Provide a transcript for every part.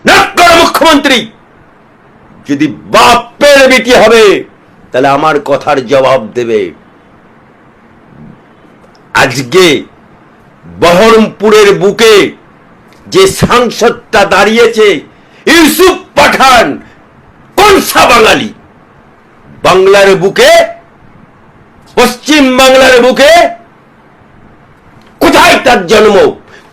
মুখ্যমন্ত্রী যদি বাপের বেটি হবে তাহলে আমার কথার জবাব দেবে। আজকে বহরমপুরের বুকে যে সাংসদটা দাঁড়িয়েছে ইউসুফ পাঠান, কোনসা বাঙালি? বাংলার বুকে, পশ্চিম বাংলার বুকে কোথায় তার জন্ম,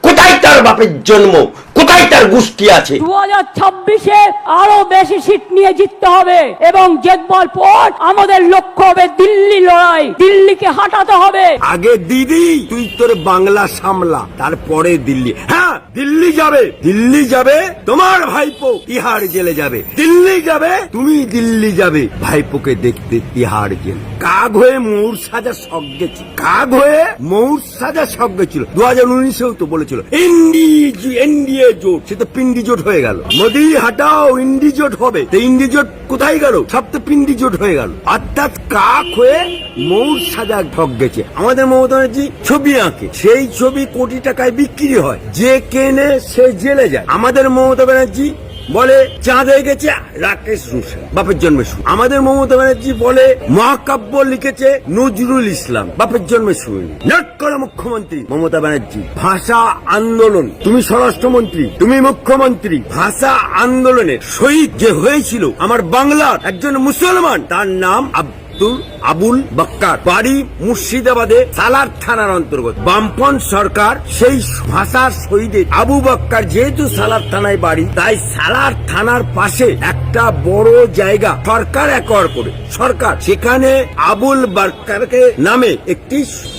কোথায় তার বাপের জন্ম, কোথায় তার গোষ্ঠী আছে? 2026-এ আরো বেশি সিট নিয়ে জিততে হবে এবং জেতবার পর আমাদের লক্ষ্য হবে দিল্লি লড়াই, দিল্লিকে হাঁটাতে হবে। আগে দিদি তুই তোর বাংলা সামলা, তারপরে দিল্লি। হ্যাঁ, দিল্লি যাবে, দিল্লি যাবে তোমার ভাইপো তিহাড় জেলে যাবে, দিল্লি যাবে তুমি, দিল্লি যাবে ভাইপোকে দেখতে তিহাড় জেল। কাক হয়ে মৌর সাজা শখ গেছে, কাক হয়ে মৌর সাজা শখ গেছিল। 2019-এও তো বলেছিল এনডিএ জোট, সে তো পিন্ডি জোট হয়ে গেল। মোদি হাটাও ইন্ডি জোট হবে, তো ইন্ডি জোট কোথায় গেল? সব তো পিন্ডি জোট হয়ে গেল। অর্থাৎ কাক হয়ে মৌর সাজা ঠক গেছে। আমাদের মমতা ব্যানার্জি ছবি আঁকে, সেই ছবি কোটি টাকায় বিক্রি হয়, যে কেনে সে জেলে যায়। আমাদের মমতা ব্যানার্জি বলে চাঁদে গেছে রাকেশ রোশন, বাপের জন্মে শুনি। আমাদের মমতা ব্যানার্জি বলে মহাকাব্য লিখেছে নজরুল ইসলাম, বাপের জন্মে শুনি। নট করে মুখ্যমন্ত্রী মমতা ব্যানার্জি। ভাষা আন্দোলন, তুমি স্বরাষ্ট্রমন্ত্রী, তুমি মুখ্যমন্ত্রী। ভাষা আন্দোলনের শহীদ যে হয়েছিল আমার বাংলার একজন মুসলমান, তার নাম আবুল বাক্কার, বাড়ি মুর্শিদাবাদে, সালার থানার অন্তর্গত। বামফ্রন্ট সরকার সেই ভাষার শহীদের আবু বাক্কার যেহেতু সালার থানায় বাড়ি, তাই সালার থানার পাশে একটা বড় জায়গা সরকার একর করে, সরকার সেখানে আবুল বাক্কারকে নামে একটি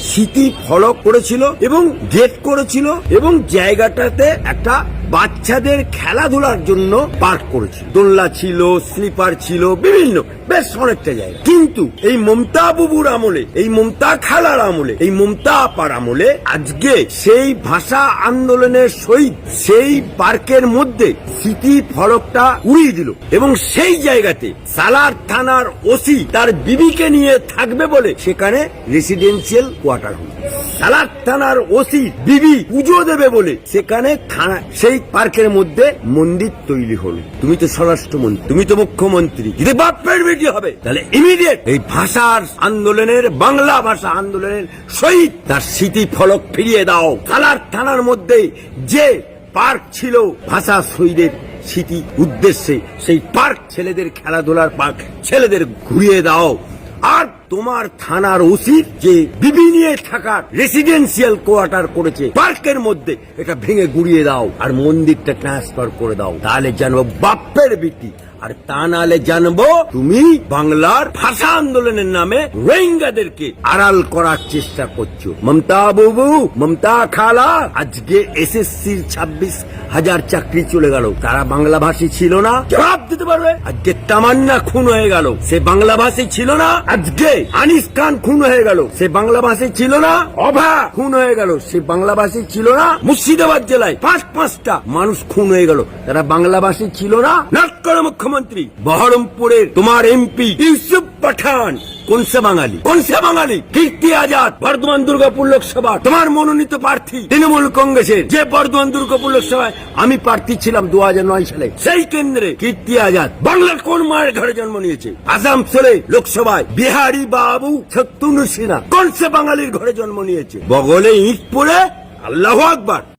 স্মৃতি ফলক করেছিল এবং গেট করেছিল, এবং জায়গাটাতে একটা বাচ্চাদের খেলাধুলার জন্য পার্ক করেছিল। দোলনা ছিল, স্লিপার ছিল, বিভিন্ন বেশ অনেকটা জায়গা। কিন্তু এই মমতা বাবুর আমলে, এই মমতা খালার আমলে, এই মমতা আপার আমলে আজকে সেই ভাষা আন্দোলনের শহীদ সেই পার্কের মধ্যে স্মৃতি ফলকটা উড়িয়ে দিল, এবং সেই জায়গাতে সালার থানার ওসি তার বিবিকে নিয়ে থাকবে বলে সেখানে রেসিডেন্সিয়াল কোয়ার্টার হল। সালার থানার ওসি বিবি পুজো দেবে বলে সেখানে থানা সেই পার্কের মধ্যে মন্দির তৈরি হলো। তুমি তো স্বরাষ্ট্রমন্ত্রী, তুমি তো মুখ্যমন্ত্রী, যদি বাপের বেটি হবে তাহলে ইমিডিয়েট এই ভাষার আন্দোলনের, বাংলা ভাষা আন্দোলনের শহীদ তার স্মৃতি ফলক ফিরিয়ে দাও। সালার থানার মধ্যে যে পার্ক ছিল ভাষা শহীদের স্মৃতি উদ্দেশ্যে, সেই পার্ক ছেলেদের খেলাধুলার পার্ক, ছেলেদের ঘুরিয়ে দাও। আর তোমার থানার ওসির যে বিবি নিয়ে থাকার রেসিডেন্সিয়াল কোয়ার্টার করেছে পার্কের মধ্যে, এটা ভেঙে গুড়িয়ে দাও আর মন্দিরটা ট্রান্সফার করে দাও। তাহলে জানবো বাপ্পের বিটি, আর তা নাহলে জানবো তুমি বাংলার ভাষা আন্দোলনের নামে রোহিঙ্গাদেরকে আড়াল করার চেষ্টা করছো। মমতা বাবু, মমতা খালা, আজকে এসএসসির 26,000 চাকরি চলে গেল, তারা বাংলা ভাষী ছিল না? জবাব দিতে পারবে? আজকে তামান্না খুন হয়ে গেল, সে বাংলা ভাষী ছিল না? আজকে আনিস খান খুন হয়ে গেল, সে বাংলা ভাষী ছিল না? অভা খুন হয়ে গেল, সে বাংলা ভাষী ছিল না? মুর্শিদাবাদ জেলায় 5-5টা মানুষ খুন হয়ে গেল, তারা বাংলা ভাষী ছিল না? নাট করে মুখ্যমন্ত্রী। বহরমপুরের তোমার এমপি ইউসুফ পাঠান কোনসা বাঙালি, কোনসা বাঙালি? কীর্তি আজাদ বর্ধমান দুর্গাপুর লোকসভা তোমার মনোনীত প্রার্থী, তৃণমূল কংগ্রেসের, যে বর্ধমান দুর্গাপুর লোকসভায় আমি প্রার্থী ছিলাম 2009 সালে, সেই কেন্দ্রে কীর্তি আজাদ বাংলার কোন মায়ের ঘরে জন্ম নিয়েছে? আসানসোলে লোকসভায় বিহারী বাবু শত্রুঘ্ন সিনহা কোনসা বাঙালির ঘরে জন্ম নিয়েছে? বগলে ইট পড়ে আল্লাহু আকবার।